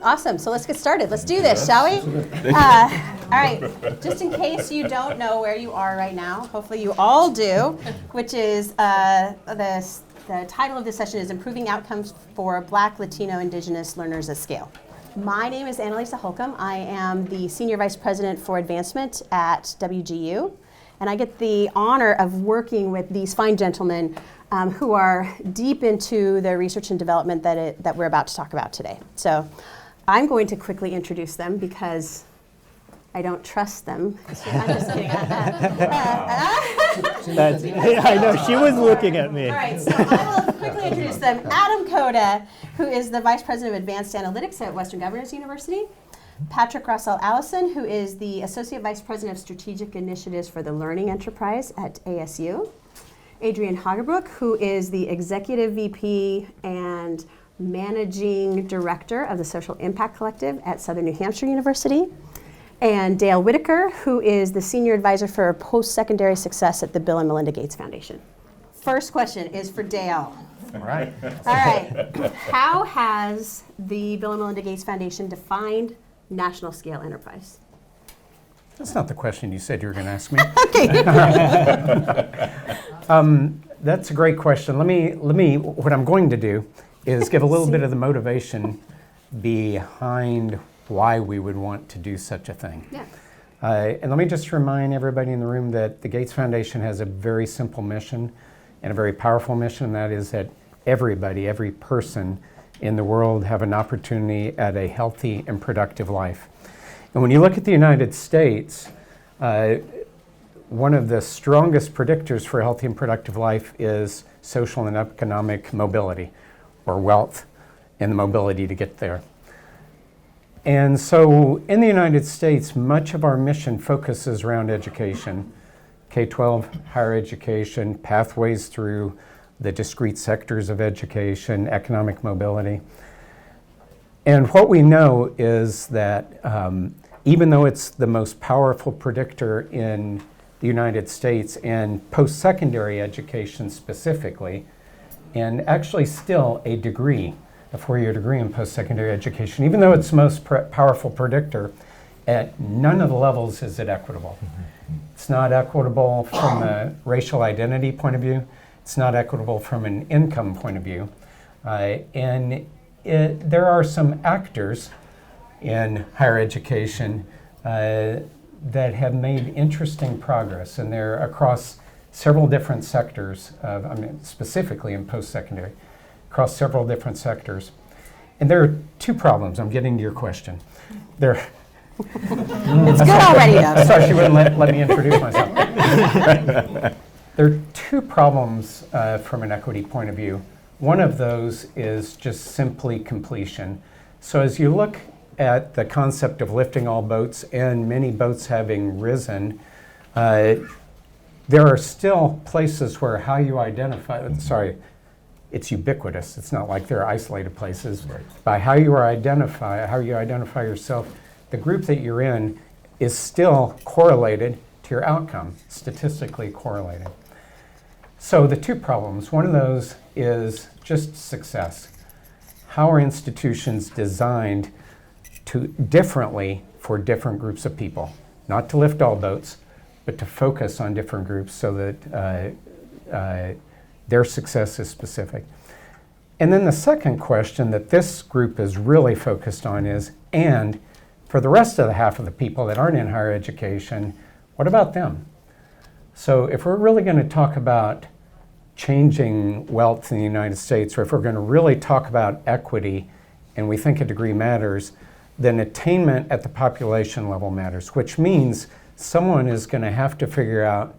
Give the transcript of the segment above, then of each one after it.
Awesome. So let's get started. Let's do this, shall we? All right. Just in case you don't know where you are right now, hopefully you all do, which is the title of this session is Improving Outcomes for Black, Latino, Indigenous Learners at Scale. My name is Annalisa Holcomb. I am the Senior Vice President for Advancement at WGU, and I get the honor of working with these fine gentlemen who are deep into the research and development that we're about to talk about today. So I'm going to quickly introduce them because I don't trust them. I'm just kidding. I know, she was looking at me. All right, so I will quickly introduce them. Adam Koda, who is the Vice President of Advanced Analytics at Western Governors University. Patrick Rossol-Allison, who is the Associate Vice President of Strategic Initiatives for the Learning Enterprise at ASU. Adrian Haugabrook, who is the Executive VP and Managing Director of the Social Impact Collective at Southern New Hampshire University. And Dale Whittaker, who is the Senior Advisor for Postsecondary Success at the Bill and Melinda Gates Foundation. First question is for Dale. All right. How has the Bill and Melinda Gates Foundation defined national scale enterprise? That's not the question you said you were going to ask me. Okay. That's a great question. Let me. What I'm going to do is give a little bit of the motivation behind why we would want to do such a thing. Yeah. And let me just remind everybody in the room that the Gates Foundation has a very simple mission and a very powerful mission, and that is that everybody, every person in the world have an opportunity at a healthy and productive life. And when you look at the United States, one of the strongest predictors for a healthy and productive life is social and economic mobility, or wealth and the mobility to get there. And so in the United States, much of our mission focuses around education, K-12, higher education, pathways through the discrete sectors of education, economic mobility. And what we know is that even though it's the most powerful predictor in the United States and post-secondary education specifically, and actually still a four-year degree in post-secondary education, even though it's the most powerful predictor, at none of the levels is it equitable. It's not equitable from a racial identity point of view. It's not equitable from an income point of view. And there are some actors in higher education that have made interesting progress, and they're across several different sectors, specifically in post-secondary, across several different sectors. And there are two problems. I'm getting to your question. It's good already, though. Sorry, she wouldn't let me introduce myself. There are two problems from an equity point of view. One of those is just simply completion. So as you look at the concept of lifting all boats and many boats having risen, there are still places where how you identify, it's ubiquitous. It's not like there are isolated places. Right. By how you identify yourself, the group that you're in is still correlated to your outcome, statistically correlated. So the two problems, one of those is just success. How are institutions designed differently for different groups of people? Not to lift all boats, but to focus on different groups so that their success is specific. And then the second question that this group is really focused on is, and for the rest of the half of the people that aren't in higher education, what about them? So if we're really going to talk about changing wealth in the United States, or if we're going to really talk about equity, and we think a degree matters, then attainment at the population level matters, which means someone is going to have to figure out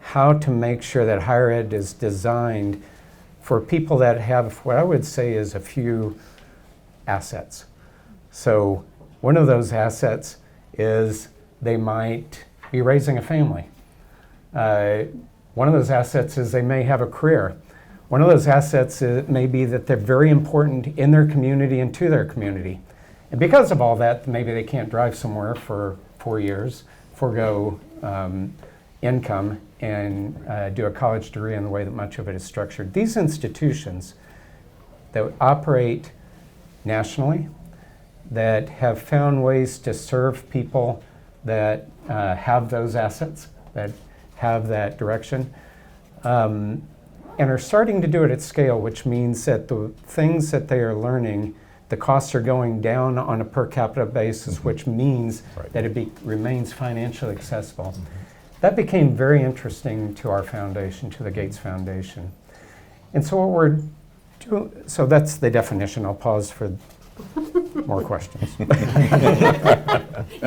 how to make sure that higher ed is designed for people that have what I would say is a few assets. So one of those assets is they might be raising a family. One of those assets is they may have a career. One of those assets may be that they're very important in their community and to their community. And because of all that, maybe they can't drive somewhere for 4 years, forego income, and do a college degree in the way that much of it is structured. These institutions that operate nationally, that have found ways to serve people that have those assets, that have that direction, and are starting to do it at scale, which means that the things that they are learning, the costs are going down on a per capita basis, which means that it remains financially accessible. That became very interesting to our foundation, to the Gates Foundation. And so what we're doing, so that's the definition. I'll pause for more questions. You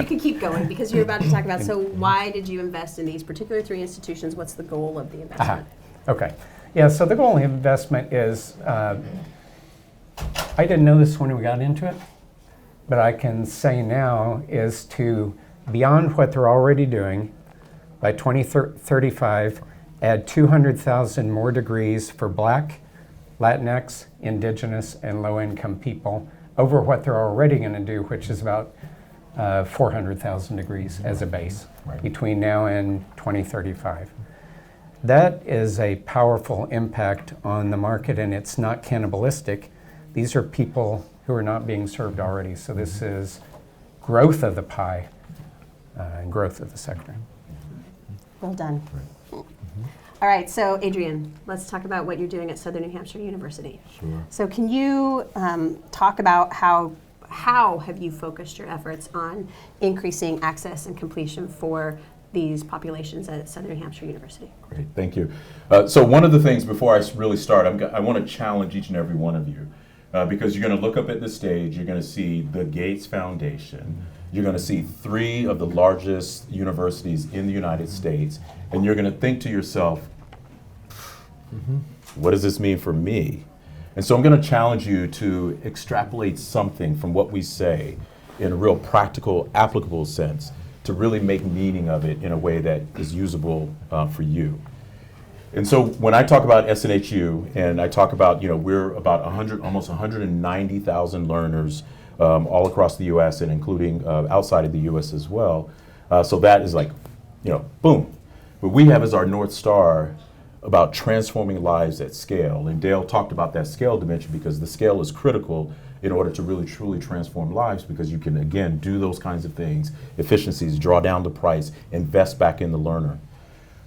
can keep going because you're about to talk about, so why did you invest in these particular 3 institutions? What's the goal of the investment? Okay. Yeah, so the goal of the investment is, I didn't know this when we got into it, but I can say now is to, beyond what they're already doing, by 2035, add 200,000 more degrees for Black, Latinx, Indigenous, and low-income people over what they're already going to do, which is about 400,000 degrees as a base between now and 2035. That is a powerful impact on the market, and it's not cannibalistic. These are people who are not being served already. So this is growth of the pie and growth of the sector. Well done. All right, so Adrian, let's talk about what you're doing at Southern New Hampshire University. Sure. So can you talk about how have you focused your efforts on increasing access and completion for these populations at Southern New Hampshire University? Great, thank you. So one of the things before I really start, I want to challenge each and every one of you because you're going to look up at the stage, you're going to see the Gates Foundation, you're going to see 3 of the largest universities in the United States, and you're going to think to yourself, what does this mean for me? And so I'm going to challenge you to extrapolate something from what we say in a real practical, applicable sense to really make meaning of it in a way that is usable for you. And so when I talk about SNHU and I talk about, we're about almost 190,000 learners all across the U.S. and including outside of the U.S. as well. So that is like, boom. What we have as our North Star about transforming lives at scale. And Dale talked about that scale dimension because the scale is critical in order to really truly transform lives because you can, again, do those kinds of things, efficiencies, draw down the price, invest back in the learner.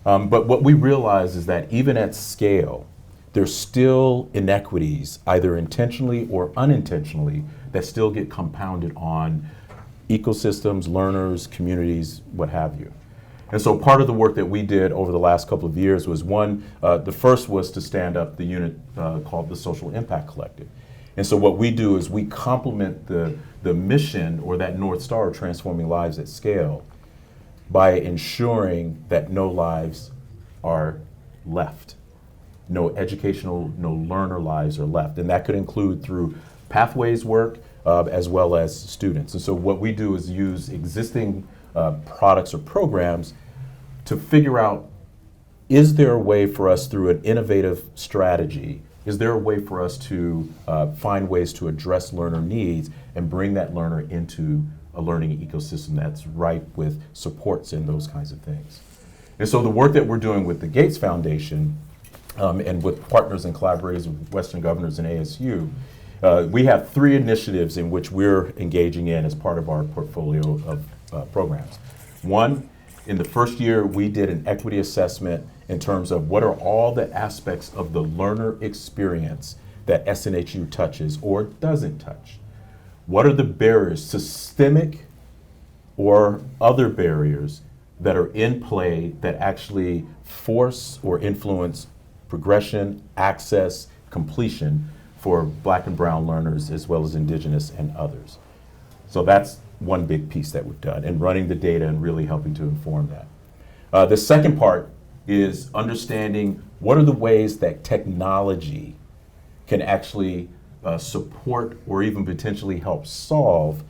But what we realize is that even at scale, there's still inequities, either intentionally or unintentionally, that still get compounded on ecosystems, learners, communities, what have you. And so part of the work that we did over the last couple of years was the first was to stand up the unit called the Social Impact Collective. And so what we do is we complement the mission or that North Star of transforming lives at scale by ensuring that no lives are left. No educational, no learner lives are left. And that could include through pathways work as well as students. And so what we do is use existing products or programs to figure out, is there a way for us through an innovative strategy, is there a way for us to find ways to address learner needs and bring that learner into a learning ecosystem that's ripe with supports and those kinds of things. And so the work that we're doing with the Gates Foundation and with partners and collaborators with Western Governors and ASU, we have 3 initiatives in which we're engaging in as part of our portfolio of programs. One, in the first year, we did an equity assessment in terms of what are all the aspects of the learner experience that SNHU touches or doesn't touch. What are the barriers, systemic or other barriers, that are in play that actually force or influence progression, access, completion for Black and brown learners as well as Indigenous and others. So that's one big piece that we've done, and running the data and really helping to inform that. The second part is understanding what are the ways that technology can actually support or even potentially help solve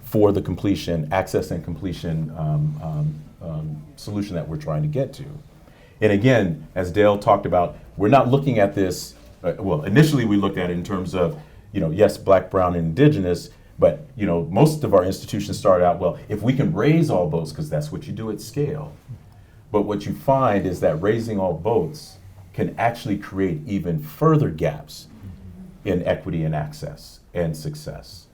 for the completion, access and completion solution that we're trying to get to. And again, as Dale talked about, we're not looking at this, initially we looked at it in terms of, yes, Black, brown, and Indigenous, but most of our institutions started out, well, if we can raise all boats, because that's what you do at scale. But what you find is that raising all boats can actually create even further gaps in equity and access and success.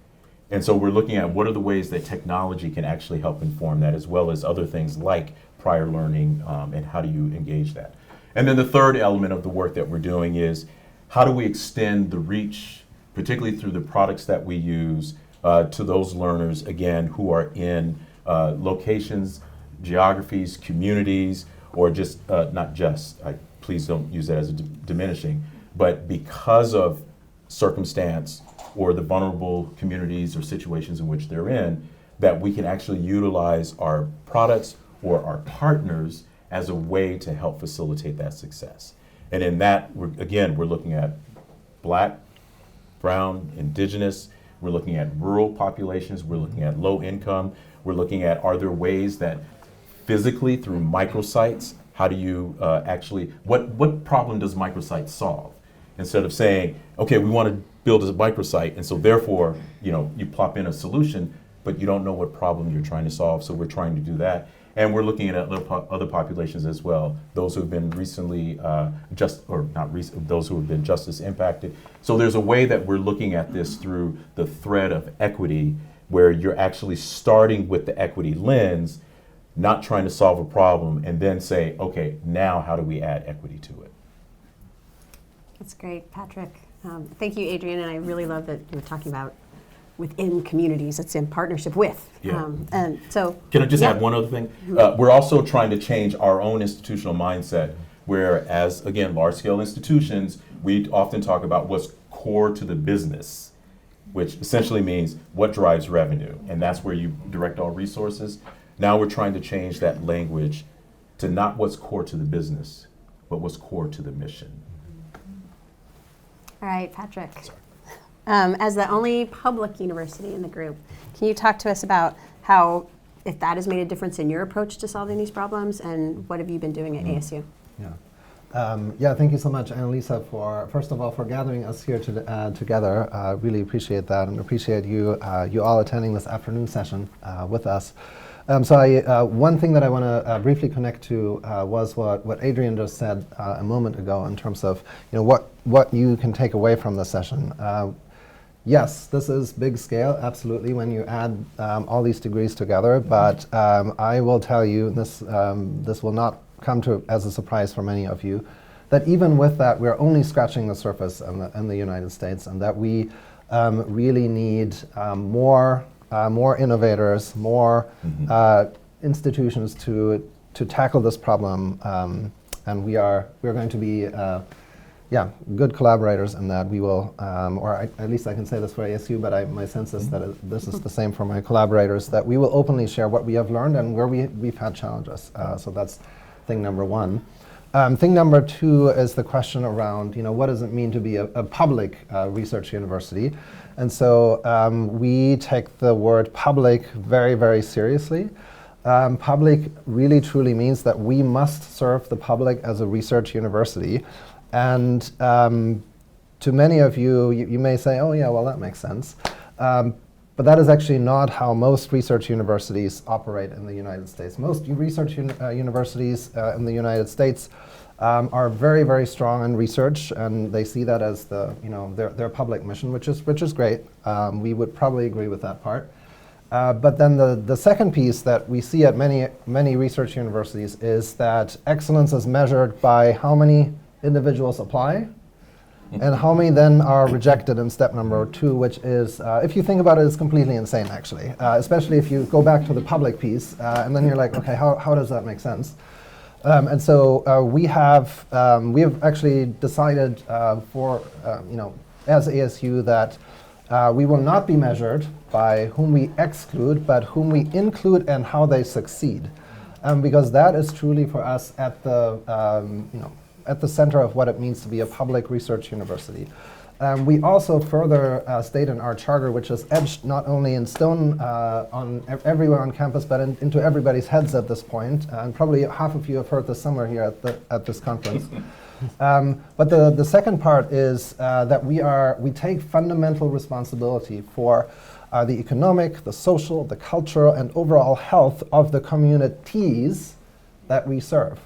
And so we're looking at what are the ways that technology can actually help inform that, as well as other things like prior learning, and how do you engage that. And then the third element of the work that we're doing is how do we extend the reach, particularly through the products that we use, to those learners, again, who are in locations, geographies, communities, or just, not just, please don't use that as a diminishing, but because of circumstance or the vulnerable communities or situations in which they're in, that we can actually utilize our products or our partners as a way to help facilitate that success. And in that, we're looking at Black, Brown, Indigenous, we're looking at rural populations, we're looking at low income, we're looking at, are there ways that physically through microsites, how do you actually, what problem does microsite solve? Instead of saying, okay, we want to build a microsite, and so therefore, you plop in a solution, but you don't know what problem you're trying to solve, so we're trying to do that. And we're looking at other populations as well, those who have been recently those who have been justice impacted. So there's a way that we're looking at this through the thread of equity, where you're actually starting with the equity lens, not trying to solve a problem, and then say, okay, now how do we add equity to it? That's great, Patrick. Thank you, Adrian, and I really love that you were talking about within communities, it's in partnership with. Yeah. And so, can I just add one other thing? We're also trying to change our own institutional mindset, where as, again, large-scale institutions, we often talk about what's core to the business, which essentially means what drives revenue, and that's where you direct all resources. Now we're trying to change that language to not what's core to the business, but what's core to the mission. All right, Patrick. As the only public university in the group, can you talk to us about how, if that has made a difference in your approach to solving these problems, and what have you been doing at ASU? Yeah, thank you so much, Annalisa, for, first of all, for gathering us here together. Really appreciate that, and appreciate you all attending this afternoon session with us. One thing that I want to briefly connect to was what Adrian just said a moment ago in terms of what you can take away from the session. Yes, this is big scale, absolutely, when you add all these degrees together, but I will tell you, this will not come as a surprise for many of you, that even with that, we're only scratching the surface in the United States, and that we really need more innovators, more institutions to tackle this problem, and we're going to be good collaborators in that. We will, at least I can say this for ASU, but my sense is that this is the same for my collaborators, that we will openly share what we have learned and where we've had challenges. So that's thing number one. Thing number two is the question around, what does it mean to be a public research university? And so we take the word public very, very seriously. Public really truly means that we must serve the public as a research university. And to many of you, you may say, oh yeah, well that makes sense. But that is actually not how most research universities operate in the United States. Most research universities in the United States are very, very strong in research, and they see that as their public mission, which is great. We would probably agree with that part. But then the second piece that we see at many research universities is that excellence is measured by how many individuals apply and how many then are rejected in step number two, which is, if you think about it, is completely insane, actually. Especially if you go back to the public piece, and then you're like, okay, how does that make sense? And so we have actually decided as ASU that we will not be measured by whom we exclude, but whom we include and how they succeed, because that is truly for us at the center of what it means to be a public research university. We also further state in our charter, which is etched not only in stone everywhere on campus, but into everybody's heads at this point, and probably half of you have heard this somewhere here at this conference. But the second part is that we take fundamental responsibility for the economic, the social, the cultural, and overall health of the communities that we serve.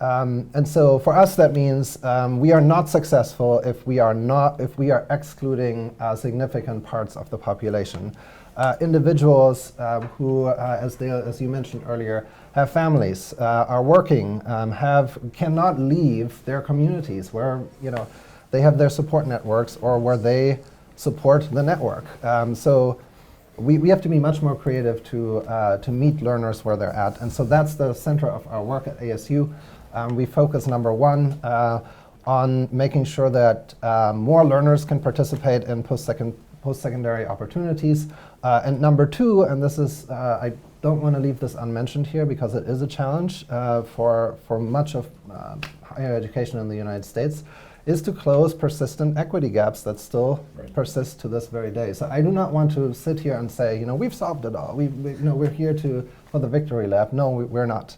And so for us, that means we are not successful if we are excluding significant parts of the population. Individuals who, as you mentioned earlier, have families, are working, cannot leave their communities where they have their support networks or where they support the network. So we have to be much more creative to meet learners where they're at, and so that's the center of our work at ASU. We focus, number one, on making sure that more learners can participate in post-secondary opportunities. And number two, and this is, I don't want to leave this unmentioned here because it is a challenge for much of higher education in the United States, is to close persistent equity gaps that still persist to this very day. So I do not want to sit here and say, we've solved it all. We're here for the victory lap. No, we're not.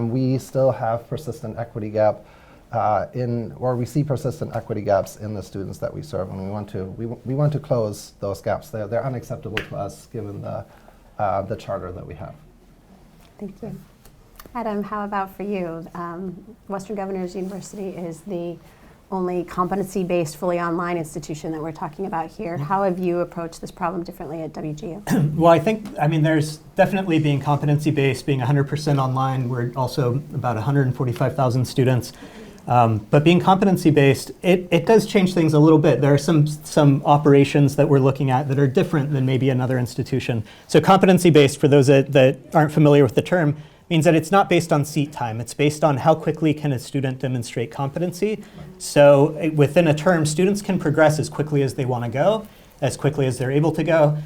We still have persistent equity gap we see persistent equity gaps in the students that we serve, and we want to close those gaps. They're unacceptable to us given the charter that we have. Thank you. Adam, how about for you? Western Governors University is the only competency-based, fully online institution that we're talking about here. How have you approached this problem differently at WGU? Well, there's definitely being competency-based, being 100% online. We're also about 145,000 students. But being competency-based, it does change things a little bit. There are some operations that we're looking at that are different than maybe another institution. So competency-based, for those that aren't familiar with the term, means that it's not based on seat time. It's based on how quickly can a student demonstrate competency. So within a term, students can progress as quickly as they want to go, as quickly as they're able to go.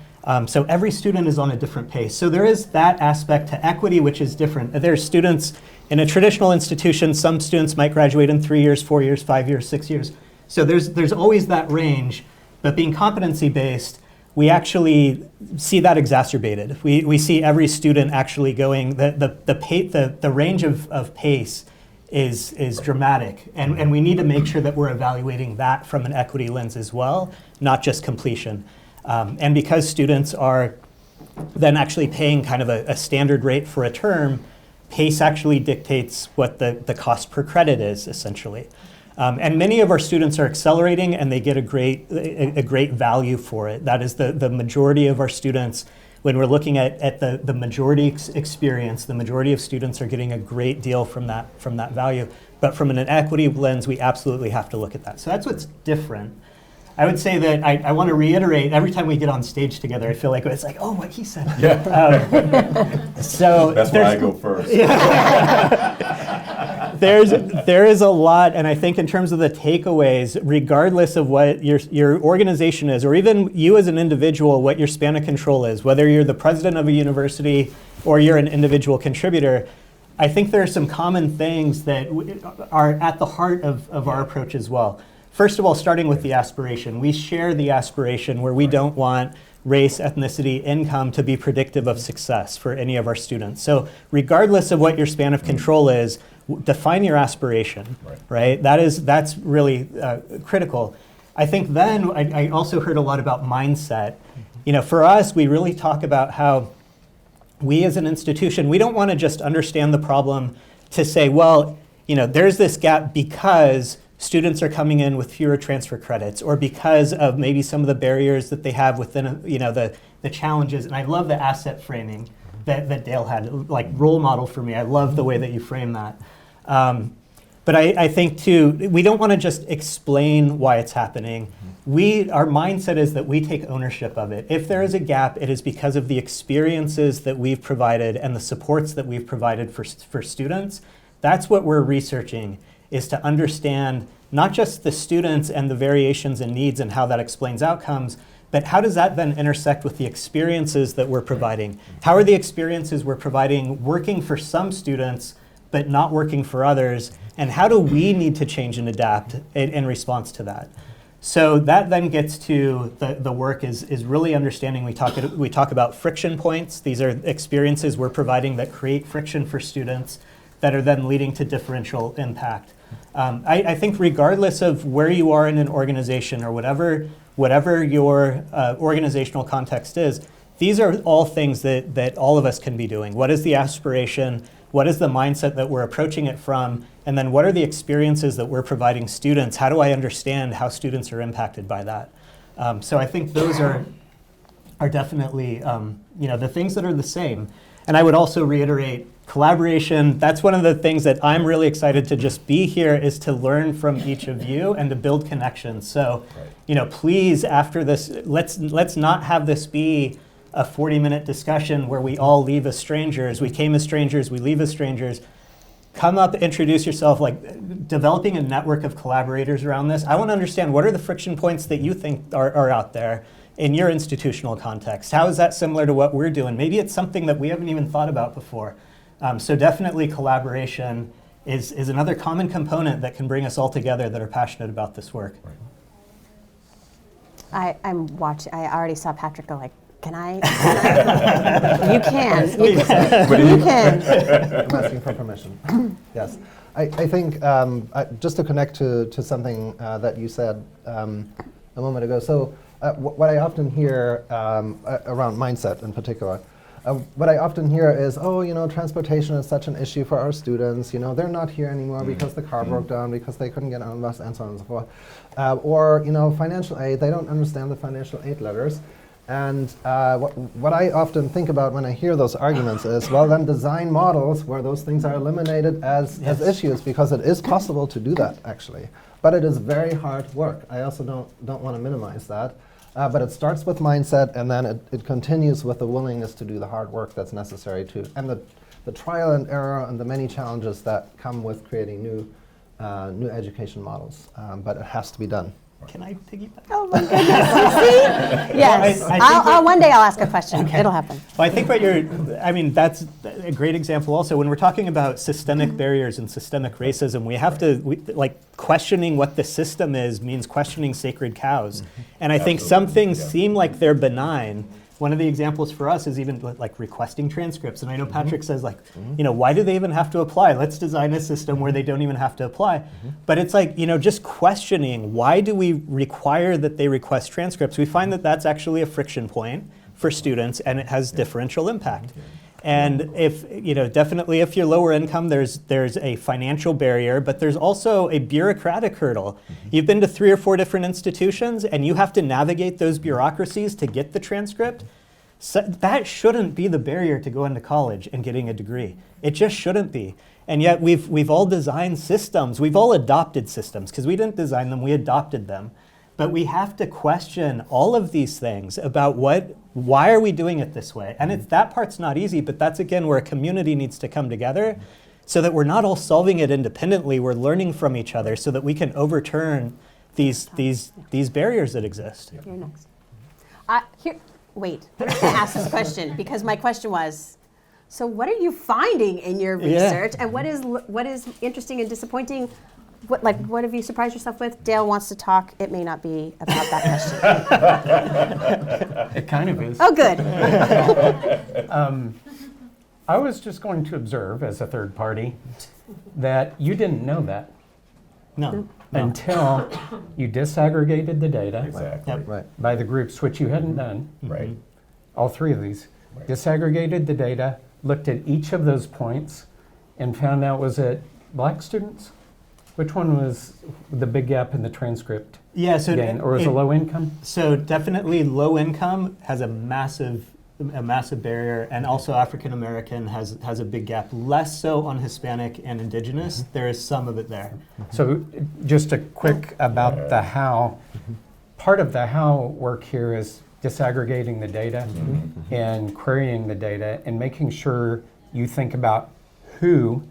So every student is on a different pace. So there is that aspect to equity, which is different. There's students in a traditional institution, some students might graduate in 3 years, 4 years, 5 years, 6 years. So there's always that range, but being competency-based, we actually see that exacerbated. We see every student actually going, the range of pace is dramatic. And we need to make sure that we're evaluating that from an equity lens as well, not just completion. And because students are then actually paying kind of a standard rate for a term, pace actually dictates what the cost per credit is, essentially. And many of our students are accelerating, and they get a great value for it. That is the majority of our students. When we're looking at the majority experience, the majority of students are getting a great deal from that value. But from an equity lens, we absolutely have to look at that. So that's what's different. I would say that I want to reiterate, every time we get on stage together, I feel like it's like, oh, what he said. Yeah. So that's why I go first. There is a lot, and I think in terms of the takeaways, regardless of what your organization is, or even you as an individual, what your span of control is, whether you're the president of a university or you're an individual contributor, I think there are some common things that are at the heart of our approach as well. First of all, starting with the aspiration. We share the aspiration where we don't want race, ethnicity, income to be predictive of success for any of our students. So regardless of what your span of control is, define your aspiration, right? That's really critical. I think then I also heard a lot about mindset. For us, we really talk about how we as an institution, we don't want to just understand the problem to say, well, there's this gap because students are coming in with fewer transfer credits, or because of maybe some of the barriers that they have within, the challenges. And I love the asset framing that Dale had, like role model for me. I love the way that you frame that. But I think too, we don't want to just explain why it's happening. Our mindset is that we take ownership of it. If there is a gap, it is because of the experiences that we've provided and the supports that we've provided for students. That's what we're researching, is to understand not just the students and the variations in needs and how that explains outcomes, but how does that then intersect with the experiences that we're providing? How are the experiences we're providing working for some students but not working for others? And how do we need to change and adapt in response to that? So that then gets to the work is really understanding. We talk about friction points. These are experiences we're providing that create friction for students that are then leading to differential impact. I think regardless of where you are in an organization or whatever your organizational context is, these are all things that all of us can be doing. What is the aspiration? what is the mindset that we're approaching it from, and then what are the experiences that we're providing students? How do I understand how students are impacted by that? So I think those are definitely the things that are the same. And I would also reiterate collaboration. That's one of the things that I'm really excited to just be here, is to learn from each of you and to build connections. So, please, after this, let's not have this be a 40-minute discussion where we all leave as strangers. We came as strangers, we leave as strangers. Come up, introduce yourself, like developing a network of collaborators around this. I want to understand, what are the friction points that you think are out there in your institutional context? How is that similar to what we're doing? Maybe it's something that we haven't even thought about before. So definitely collaboration is another common component that can bring us all together that are passionate about this work. I'm watching. I already saw Patrick go like, can I? You can. You can. I'm asking for permission. Yes. I think, just to connect to something that you said a moment ago, so what I often hear around mindset in particular, what I often hear is, transportation is such an issue for our students. They're not here anymore because the car broke down, because they couldn't get on the bus, and so on and so forth. Or financial aid, they don't understand the financial aid letters. And what I often think about when I hear those arguments is, well, then design models where those things are eliminated as issues, because it is possible to do that, actually. But it is very hard work. I also don't want to minimize that. But it starts with mindset, and then it continues with the willingness to do the hard work that's necessary and the trial and error and the many challenges that come with creating new education models. But it has to be done. Can I piggyback? Oh my goodness! See? Yes. One day I'll ask a question. It'll happen. Well, I think that's a great example also. When we're talking about systemic barriers and systemic racism, we have to, questioning what the system is means questioning sacred cows. And I think some things seem like they're benign. One of the examples for us is even like requesting transcripts. And I know Patrick says why do they even have to apply? Let's design a system where they don't even have to apply. But it's just questioning, why do we require that they request transcripts? We find that that's actually a friction point for students, and it has differential impact. And definitely if you're lower income, there's a financial barrier, but there's also a bureaucratic hurdle. You've been to 3 or 4 different institutions, and you have to navigate those bureaucracies to get the transcript. So that shouldn't be the barrier to go into college and getting a degree. It just shouldn't be. And yet we've all designed systems. We've all adopted systems, because we didn't design them, we adopted them. But we have to question all of these things about why are we doing it this way? And that part's not easy, but that's again where a community needs to come together so that we're not all solving it independently. We're learning from each other so that we can overturn these barriers that exist. You're next. Wait, I'm going to ask this question, because my question was, so what are you finding in your research, and what is interesting and disappointing? What have you surprised yourself with? Dale wants to talk. It may not be about that question. It kind of is. Oh, good. I was just going to observe, as a third party, that you didn't know that. No. Until you disaggregated the data Exactly. Yep. Right. by the groups, which you hadn't done. Right. All 3 of these. Right. Disaggregated the data, looked at each of those points, and found out, was it Black students? Which one was the big gap in the transcript Yeah, so gain? Or was it low income? So definitely low income has a massive barrier, and also African American has a big gap. Less so on Hispanic and Indigenous. There is some of it there. So just a quick about the how. Part of the how work here is disaggregating the data and querying the data and making sure you think about who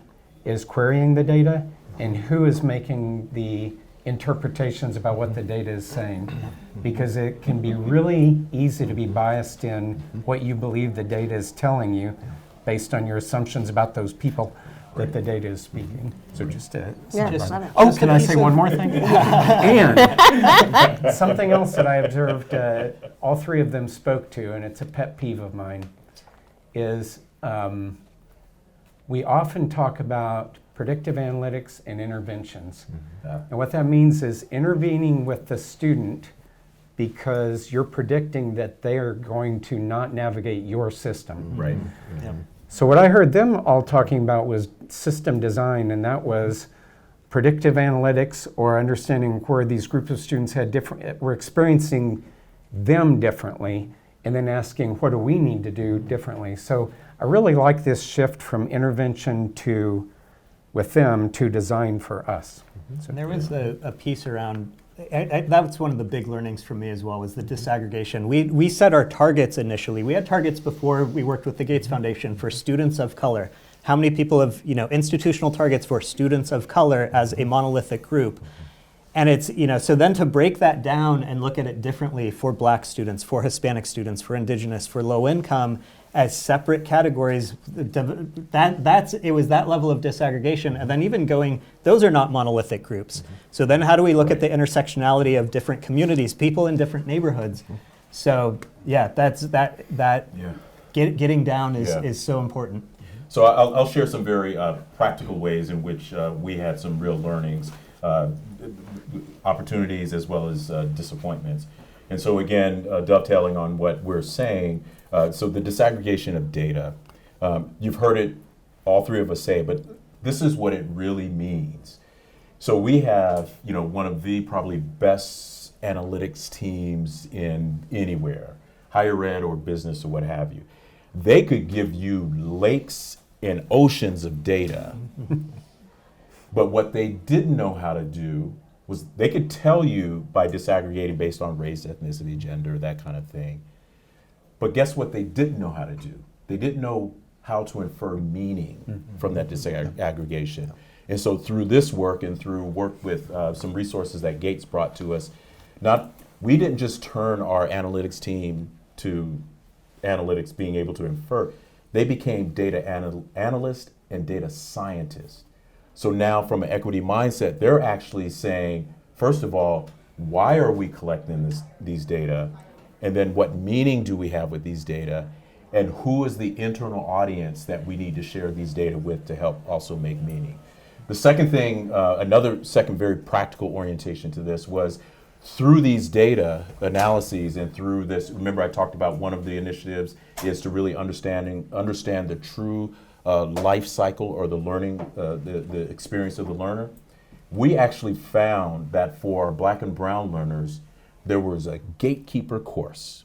is querying the data and who is making the interpretations about what the data is saying. Because it can be really easy to be biased in what you believe the data is telling you based on your assumptions about those people that the data is speaking. So just love it. Oh, can I say one more thing? And something else that I observed all 3 of them spoke to, and it's a pet peeve of mine, is we often talk about predictive analytics and interventions. And what that means is intervening with the student because you're predicting that they are going to not navigate your system. Right. Yep. So what I heard them all talking about was system design, and that was predictive analytics, or understanding where these groups of students were experiencing them differently, and then asking, what do we need to do differently? So I really like this shift from intervention with them to design for us. So there was a piece around, that's one of the big learnings for me as well, was the disaggregation. We set our targets initially. We had targets before we worked with the Gates Foundation for students of color. How many people have, institutional targets for students of color as a monolithic group. And it's, so then to break that down and look at it differently for Black students, for Hispanic students, for Indigenous, for low income, as separate categories, it was that level of disaggregation. And then even going, those are not monolithic groups. So then how do we look at the intersectionality of different communities, people in different neighborhoods? So yeah, getting down is so important. So I'll share some very practical ways in which we had some real learnings, opportunities as well as disappointments. And so again, dovetailing on what we're saying, so the disaggregation of data, you've heard it, all three of us say, but this is what it really means. So we have, one of the probably best analytics teams in anywhere, higher ed or business or what have you. They could give you lakes and oceans of data, but what they didn't know how to do was they could tell you by disaggregating based on race, ethnicity, gender, that kind of thing. But guess what they didn't know how to do? They didn't know how to infer meaning from that disaggregation. And so through this work and through work with some resources that Gates brought to us, we didn't just turn our analytics team to analytics being able to infer. They became data analysts and data scientists. So now from an equity mindset, they're actually saying, first of all, why are we collecting these data? And then what meaning do we have with these data? And who is the internal audience that we need to share these data with to help also make meaning? The second thing, another second very practical orientation to this was through these data analyses and through this, remember I talked about one of the initiatives is to really understand the true life cycle or the learning, the experience of the learner. We actually found that for Black and Brown learners, there was a gatekeeper course.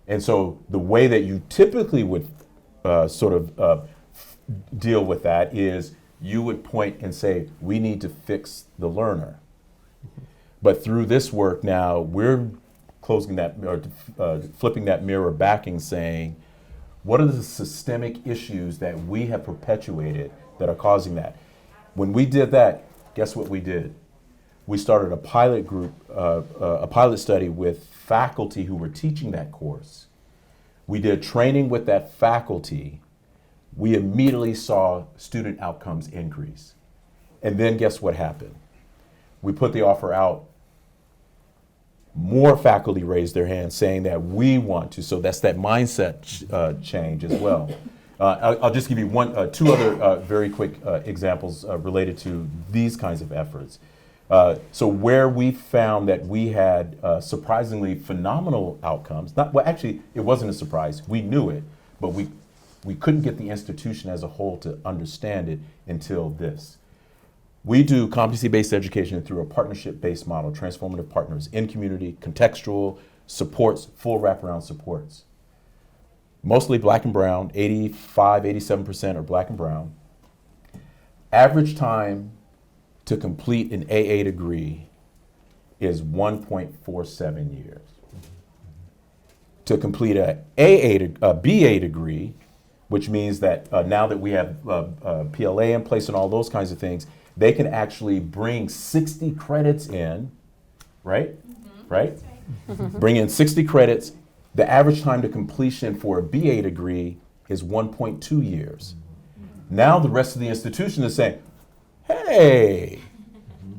And so the way that you typically would deal with that is you would point and say, we need to fix the learner. But through this work now, we're closing that, or flipping that mirror back and saying, what are the systemic issues that we have perpetuated that are causing that? When we did that, guess what we did? We started a pilot group, a pilot study with faculty who were teaching that course. We did training with that faculty. We immediately saw student outcomes increase. And then guess what happened? We put the offer out. More faculty raised their hands saying that we want to. So that's that mindset change as well. I'll just give you two other very quick examples related to these kinds of efforts. So where we found that we had surprisingly phenomenal outcomes, actually it wasn't a surprise, we knew it, but we couldn't get the institution as a whole to understand it until this. We do competency-based education through a partnership-based model, transformative partners in community, contextual supports, full wraparound supports. Mostly Black and Brown, 87% are Black and Brown. Average time to complete an AA degree is 1.47 years. To complete a BA degree, which means that now that we have PLA in place and all those kinds of things, they can actually bring 60 credits in, right? Right? Bring in 60 credits. The average time to completion for a BA degree is 1.2 years. Now the rest of the institution is saying, hey,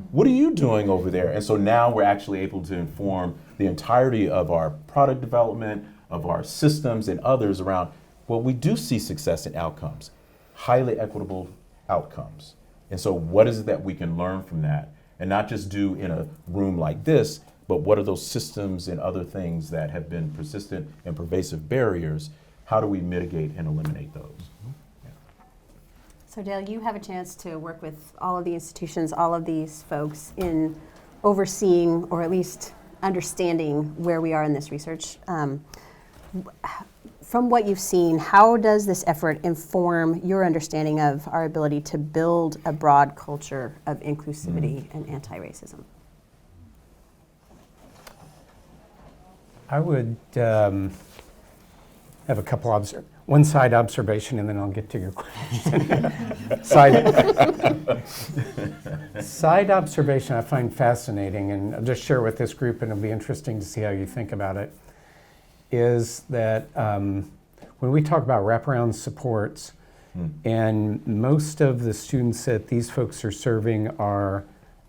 what are you doing over there? And so now we're actually able to inform the entirety of our product development, of our systems and others around, well, we do see success in outcomes, highly equitable outcomes. And so what is it that we can learn from that? And not just do in a room like this, but but what are those systems and other things that have been persistent and pervasive barriers? How do we mitigate and eliminate those? So Dale, you have a chance to work with all of the institutions, all of these folks in overseeing or at least understanding where we are in this research. From what you've seen, how does this effort inform your understanding of our ability to build a broad culture of inclusivity and anti-racism? I would have a couple one side observation, and then I'll get to your question. Side observation I find fascinating, and I'll just share it with this group, and it'll be interesting to see how you think about it, is that when we talk about wraparound supports, and most of the students that these folks are serving are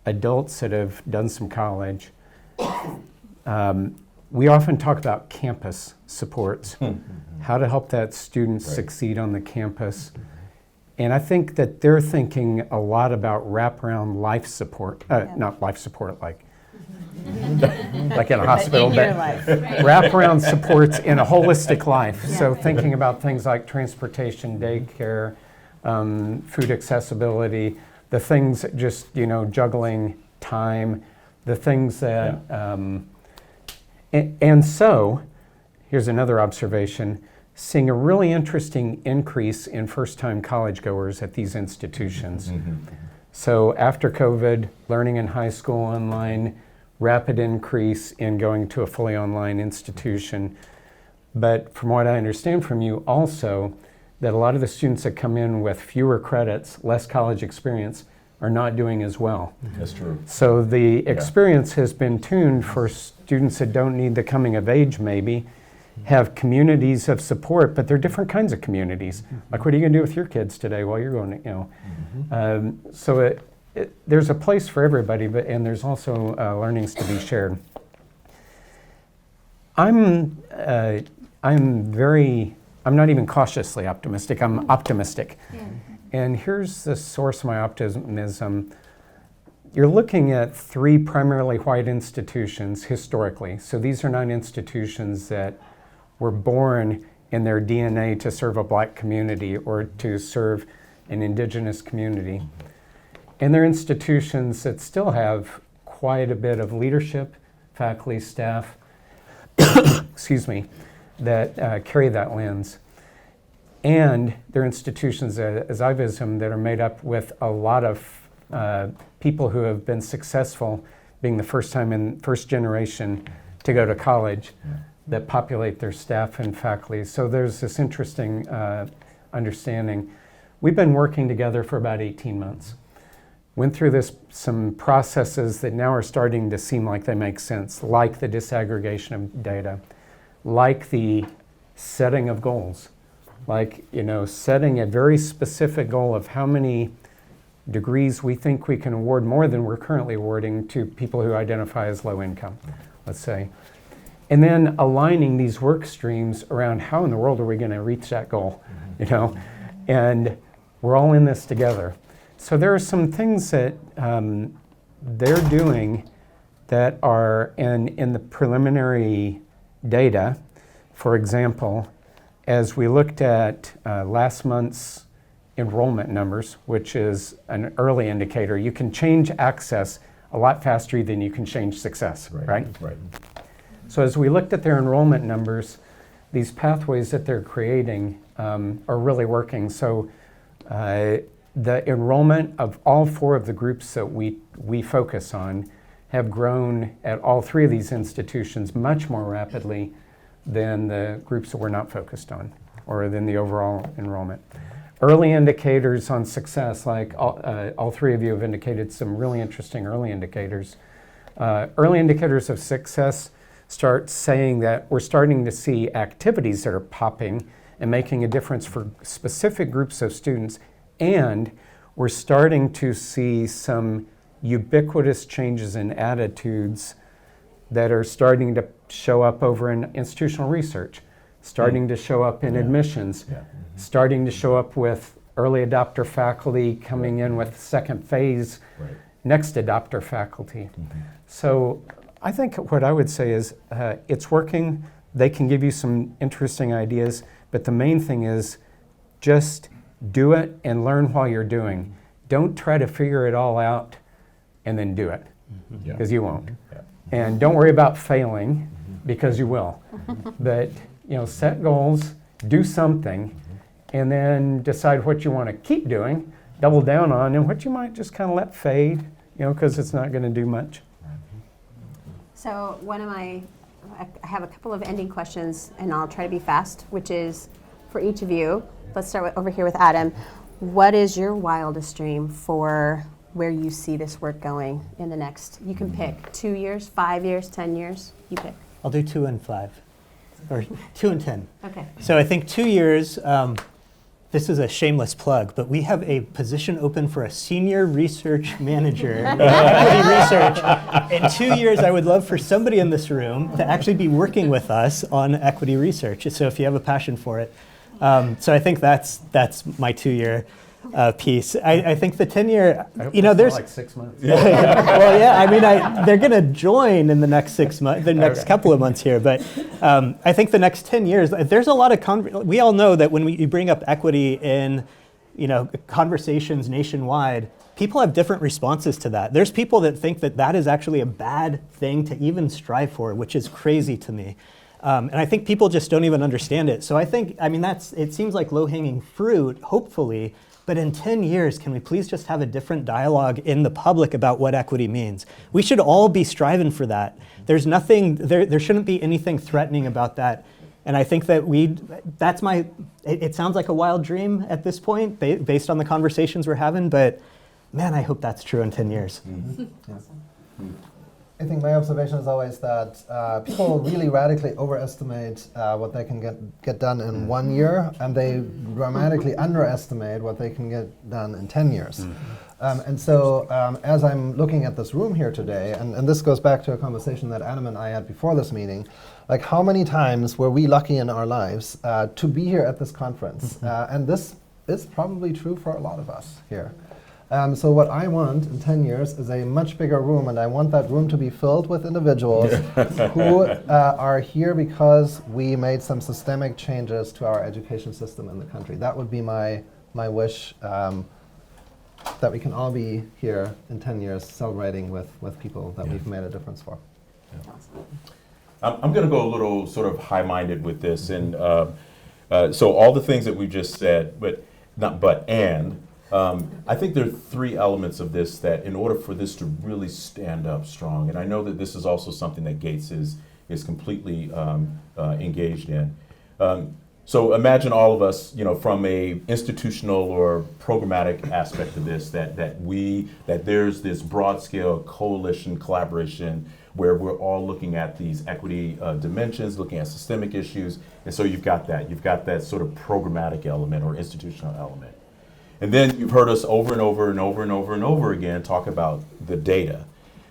adults that have done some college, we often talk about campus supports, how to help that student succeed on the campus. And I think that they're thinking a lot about wraparound life support, not life support like like in a hospital, in your life. Wraparound supports in a holistic life. So thinking about things like transportation, daycare, food accessibility, the things that just, juggling time, the things that, and so, here's another observation, seeing a really interesting increase in first-time college goers at these institutions. So after COVID, learning in high school online, rapid increase in going to a fully online institution. But from what I understand from you also, that a lot of the students that come in with fewer credits, less college experience, are not doing as well. That's true. So the experience has been tuned for students that don't need the coming of age maybe, have communities of support, but they're different kinds of communities. Like, what are you gonna do with your kids today while you're going to, so there's a place for everybody, and there's also learnings to be shared. I'm not even cautiously optimistic, I'm optimistic. And here's the source of my optimism. You're looking at 3 primarily white institutions historically. So these are not institutions that were born in their DNA to serve a black community or to serve an indigenous community. And they're institutions that still have quite a bit of leadership, faculty, staff, excuse me, that carry that lens. And they're institutions that, as I visit them, that are made up with a lot of people who have been successful, being the first generation to go to college, that populate their staff and faculty. So there's this interesting understanding. We've been working together for about 18 months. Went through some processes that now are starting to seem like they make sense, like the disaggregation of data, like the setting of goals, like setting a very specific goal of how many degrees we think we can award more than we're currently awarding to people who identify as low income, let's say. And then aligning these work streams around how in the world are we going to reach that goal, and we're all in this together. So there are some things that they're doing that are in the preliminary data. For example, as we looked at last month's enrollment numbers, which is an early indicator, you can change access a lot faster than you can change success, right? So as we looked at their enrollment numbers, these pathways that they're creating are really working. So the enrollment of all 4 of the groups that we focus on have grown at all 3 of these institutions much more rapidly than the groups that we're not focused on, or than the overall enrollment. Early indicators on success, like all 3 of you have indicated some really interesting early indicators. Early indicators of success start saying that we're starting to see activities that are popping and making a difference for specific groups of students, and we're starting to see some ubiquitous changes in attitudes that are starting to show up over in institutional research, starting to show up in admissions, starting to show up with early adopter faculty coming in with second phase next adopter faculty. So I think what I would say is it's working. They can give you some interesting ideas, but the main thing is just do it and learn while you're doing. Don't try to figure it all out and then do it, because you won't. Yeah. And don't worry about failing, because you will. But set goals, do something, and then decide what you want to keep doing, double down on, and what you might just kind of let fade, because it's not going to do much. So I have a couple of ending questions, and I'll try to be fast, which is for each of you. Let's start over here with Adam. What is your wildest dream for where you see this work going in the next, you can pick 2 years, 5 years, 10 years, you pick. I'll do 2 and 5, or 2 and 10. Okay. So I think 2 years, this is a shameless plug, but we have a position open for a senior research manager in equity research. In 2 years, I would love for somebody in this room to actually be working with us on equity research. So if you have a passion for it. So I think that's my 2-year piece. I think the 10-year, there's like 6 months. well, yeah. I mean, they're going to join in the next 6 months, the next couple of months here. But I think the next 10 years, there's a lot of we all know that when you bring up equity in, conversations nationwide, people have different responses to that. There's people that think that is actually a bad thing to even strive for, which is crazy to me. And I think people just don't even understand it. So I think, it seems like low-hanging fruit, hopefully. But in 10 years, can we please just have a different dialogue in the public about what equity means? We should all be striving for that. There's nothing, there shouldn't be anything threatening about that. And I think that it sounds like a wild dream at this point, based on the conversations we're having, but man, I hope that's true in 10 years. Mm-hmm. Yeah. I think my observation is always that people really radically overestimate what they can get done in 1 year, and they dramatically underestimate what they can get done in 10 years. And so as I'm looking at this room here today, and this goes back to a conversation that Adam and I had before this meeting, like how many times were we lucky in our lives to be here at this conference? And this is probably true for a lot of us here. So what I want in 10 years is a much bigger room, and I want that room to be filled with individuals who are here because we made some systemic changes to our education system in the country. That would be my wish, that we can all be here in 10 years celebrating with people that we've made a difference for. I'm going to go a little sort of high-minded with this, and so all the things that we just said, I think there are 3 elements of this that in order for this to really stand up strong, and I know that this is also something that Gates is completely engaged in. So imagine all of us, from a institutional or programmatic aspect of this, that there's this broad scale coalition collaboration where we're all looking at these equity dimensions, looking at systemic issues, and so you've got that sort of programmatic element or institutional element. And then you've heard us over and over and over and over and over again talk about the data.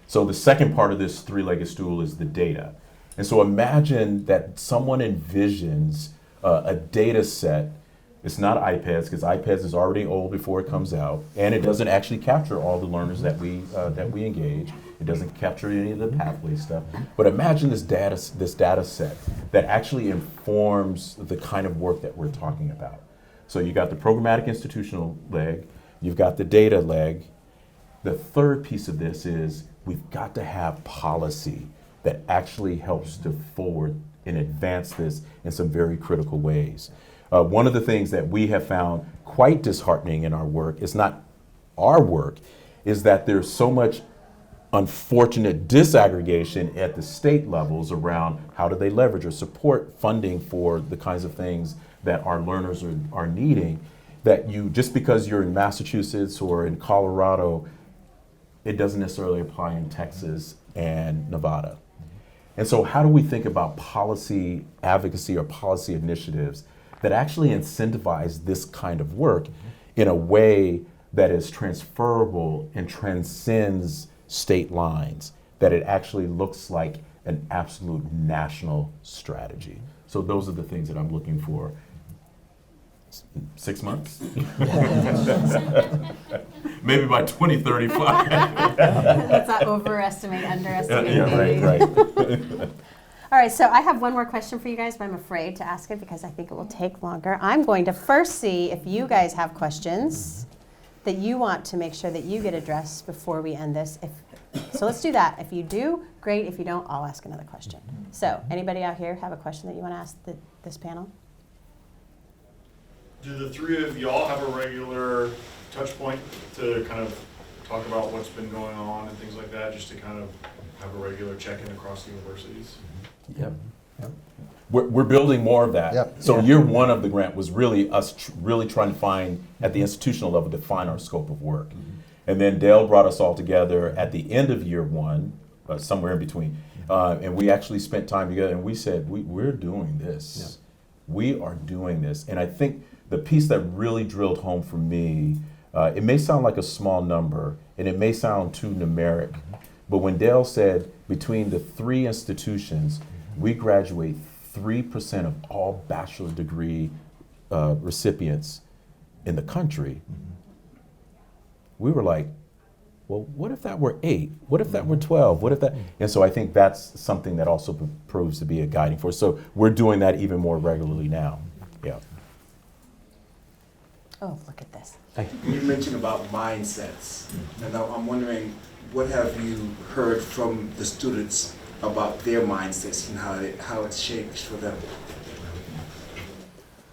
So the second part of this 3-legged stool is the data. And so imagine that someone envisions a data set. It's not iPads, because iPads is already old before it comes out, and it doesn't actually capture all the learners that we engage. It doesn't capture any of the pathway stuff. But imagine this data set that actually informs the kind of work that we're talking about. So you got the programmatic institutional leg, you've got the data leg. The third piece of this is we've got to have policy that actually helps to forward and advance this in some very critical ways. One of the things that we have found quite disheartening in our work, it's not our work, is that there's so much unfortunate disaggregation at the state levels around how do they leverage or support funding for the kinds of things that our learners are needing, that just because you're in Massachusetts or in Colorado, it doesn't necessarily apply in Texas and Nevada. And so how do we think about policy advocacy or policy initiatives that actually incentivize this kind of work in a way that is transferable and transcends state lines, that it actually looks like an absolute national strategy? So those are the things that I'm looking for. 6 months? maybe by 2035. Let's not overestimate, underestimate. Right. All right, so I have one more question for you guys, but I'm afraid to ask it because I think it will take longer. I'm going to first see if you guys have questions that you want to make sure that you get addressed before we end this. So let's do that. If you do, great. If you don't, I'll ask another question. So anybody out here have a question that you want to ask this panel? Do the three of y'all have a regular touch point to kind of talk about what's been going on and things like that, just to kind of have a regular check-in across the universities? Yep. We're building more of that. Yep. So year one of the grant was really us really trying to find, at the institutional level, define our scope of work. And then Dale brought us all together at the end of year one, somewhere in between, and we actually spent time together and we said, we're doing this. Yeah. We are doing this. And I think the piece that really drilled home for me, it may sound like a small number and it may sound too numeric, but when Dale said between the three institutions, we graduate 3% of all bachelor degree recipients in the country, we were like, well, what if that were 8? What if that were 12? What if that? And so I think that's something that also proves to be a guiding force. So we're doing that even more regularly now. Yeah. Oh, look at this. You mentioned about mindsets, and I'm wondering, what have you heard from the students about their mindsets and how it's changed for them?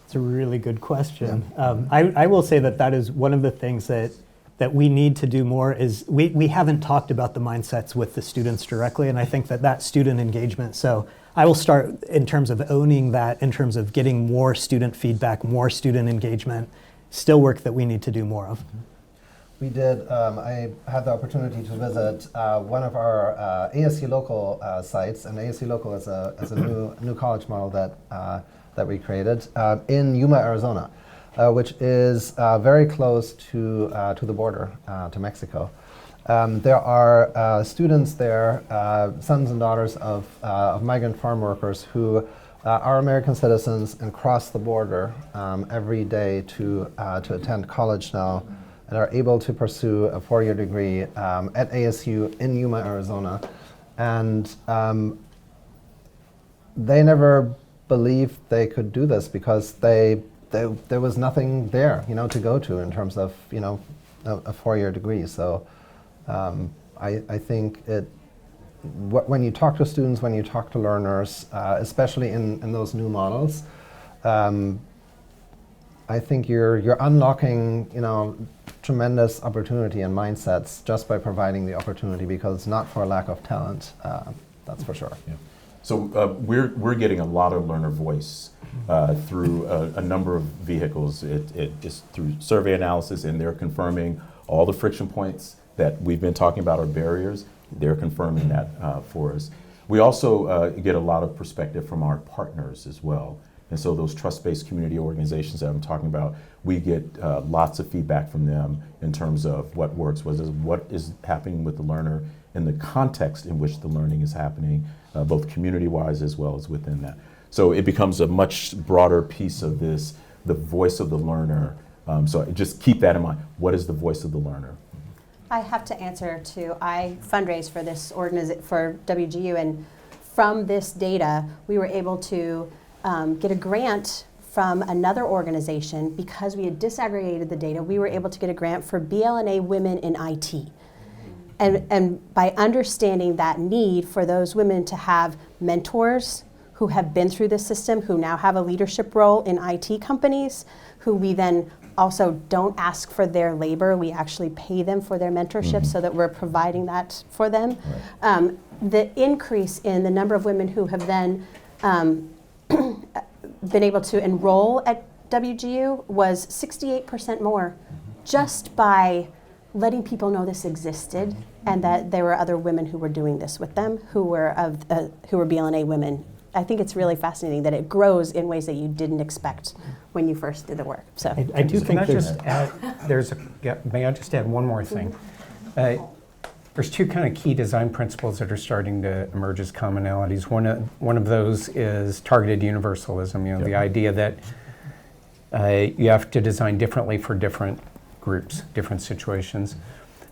It's a really good question. I will say that is one of the things that we need to do more is we haven't talked about the mindsets with the students directly, and I think that student engagement, so I will start in terms of owning that, in terms of getting more student feedback, more student engagement, still work that we need to do more of. We did, I had the opportunity to visit one of our ASC Local sites, and ASC Local is a new college model that we created in Yuma, Arizona, which is very close to the border, to Mexico. There are students there, sons and daughters of migrant farm workers who are American citizens and cross the border every day to attend college now, and are able to pursue a 4-year degree at ASU in Yuma, Arizona. And they never believed they could do this because there was nothing there, to go to in terms of, a 4-year degree. So I think when you talk to students, when you talk to learners, especially in those new models, I think you're unlocking, tremendous opportunity and mindsets just by providing the opportunity, because it's not for lack of talent, that's for sure. Yeah. So we're getting a lot of learner voice through a number of vehicles. It is through survey analysis, and they're confirming all the friction points that we've been talking about are barriers. They're confirming that for us. We also get a lot of perspective from our partners as well. And so those trust-based community organizations that I'm talking about, we get lots of feedback from them in terms of what works, what is happening with the learner in the context in which the learning is happening, both community-wise as well as within that. So it becomes a much broader piece of this, the voice of the learner. So just keep that in mind. What is the voice of the learner? I have to answer to, I fundraise for this for WGU, and from this data, we were able to get a grant from another organization. Because we had disaggregated the data, we were able to get a grant for BLNA women in IT. And by understanding that need for those women to have mentors who have been through the system, who now have a leadership role in IT companies, who we then also don't ask for their labor, we actually pay them for their mentorship, so that we're providing that for them. Right. The increase in the number of women who have then been able to enroll at WGU was 68% more, just by letting people know this existed and that there were other women who were doing this with them, who were BLNA women. I think it's really fascinating that it grows in ways that you didn't expect when you first did the work. So I do think may I just add one more thing? There's two kind of key design principles that are starting to emerge as commonalities. One of those is targeted universalism, the idea that you have to design differently for different groups, different situations.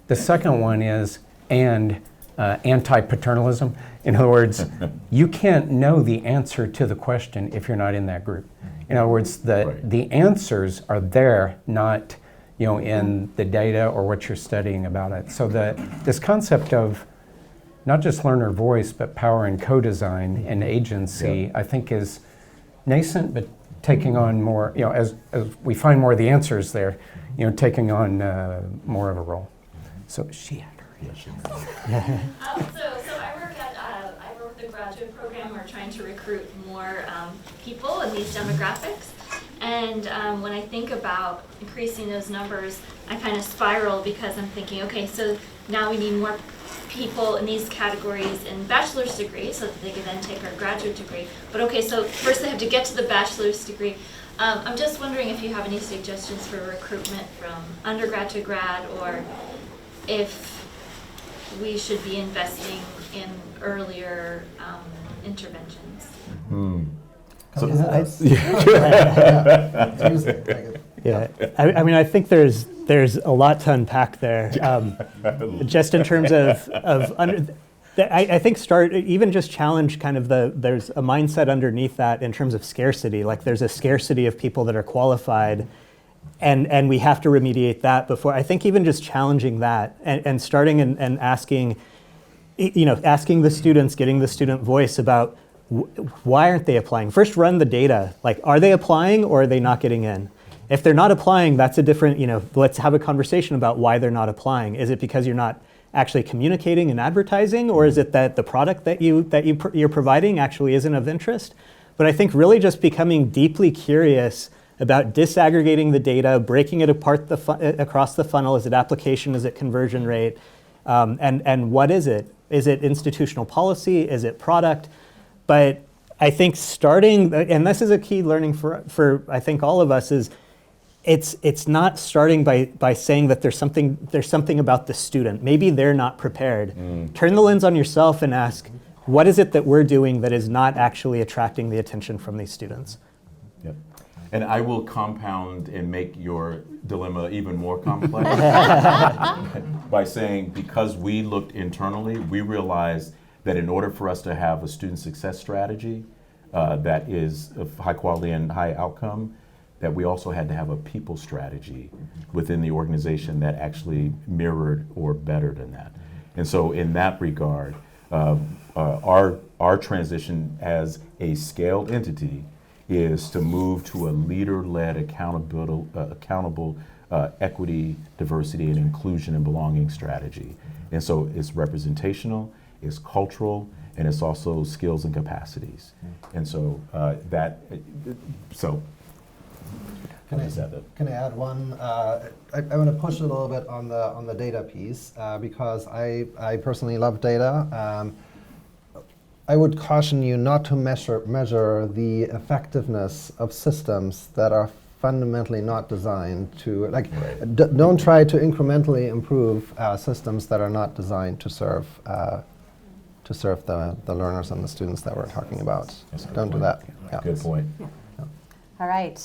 The second one is anti-paternalism. In other words, you can't know the answer to the question if you're not in that group. In other words, the answers are there, not in the data or what you're studying about it. So this concept of not just learner voice, but power and co-design and agency, I think is nascent, but taking on more, as we find more of the answers there, taking on more of a role. So she had her. Yeah, she So I work with the graduate program. We're trying to recruit more people in these demographics. And when I think about increasing those numbers, I kind of spiral because I'm thinking, okay, so now we need more people in these categories in bachelor's degree so that they can then take our graduate degree. But okay, so first they have to get to the bachelor's degree. I'm just wondering if you have any suggestions for recruitment from undergrad to grad, or if we should be investing in earlier interventions. I mean, I think there's a lot to unpack there. Just in terms of I think even just challenge kind of there's a mindset underneath that in terms of scarcity. Like there's a scarcity of people that are qualified, and we have to remediate that before. I think even just challenging that and starting and asking, asking the students, getting the student voice about why aren't they applying? First, run the data. Like, are they applying or are they not getting in? If they're not applying, that's a different, let's have a conversation about why they're not applying. Is it because you're not actually communicating and advertising, or is it that the product that you're providing actually isn't of interest? But I think really just becoming deeply curious about disaggregating the data, breaking it apart across the funnel. Is it application? Is it conversion rate? And what is it? Is it institutional policy? Is it product? But I think starting, and this is a key learning for I think all of us, is it's not starting by saying that there's something about the student. Maybe they're not prepared. Turn the lens on yourself and ask, what is it that we're doing that is not actually attracting the attention from these students? Yep. And I will compound and make your dilemma even more complex by saying, because we looked internally, we realized that in order for us to have a student success strategy that is of high quality and high outcome, that we also had to have a people strategy within the organization that actually mirrored or bettered than that. And so in that regard, our transition as a scaled entity is to move to a leader-led accountable equity, diversity, and inclusion and belonging strategy. And so it's representational, it's cultural, and it's also skills and capacities. And so Can I add one? I want to push a little bit on the data piece because I personally love data. I would caution you not to measure the effectiveness of systems that are fundamentally not designed to, don't try to incrementally improve systems that are not designed to serve the learners and the students that we're talking about. Don't do that. Yeah. Good point. All right.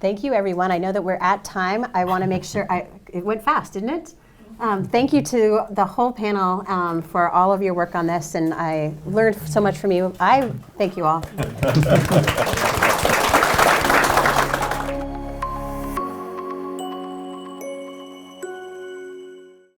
Thank you, everyone. I know that we're at time. I want to make sure, it went fast, didn't it? Thank you to the whole panel for all of your work on this, and I learned so much from you. I thank you all.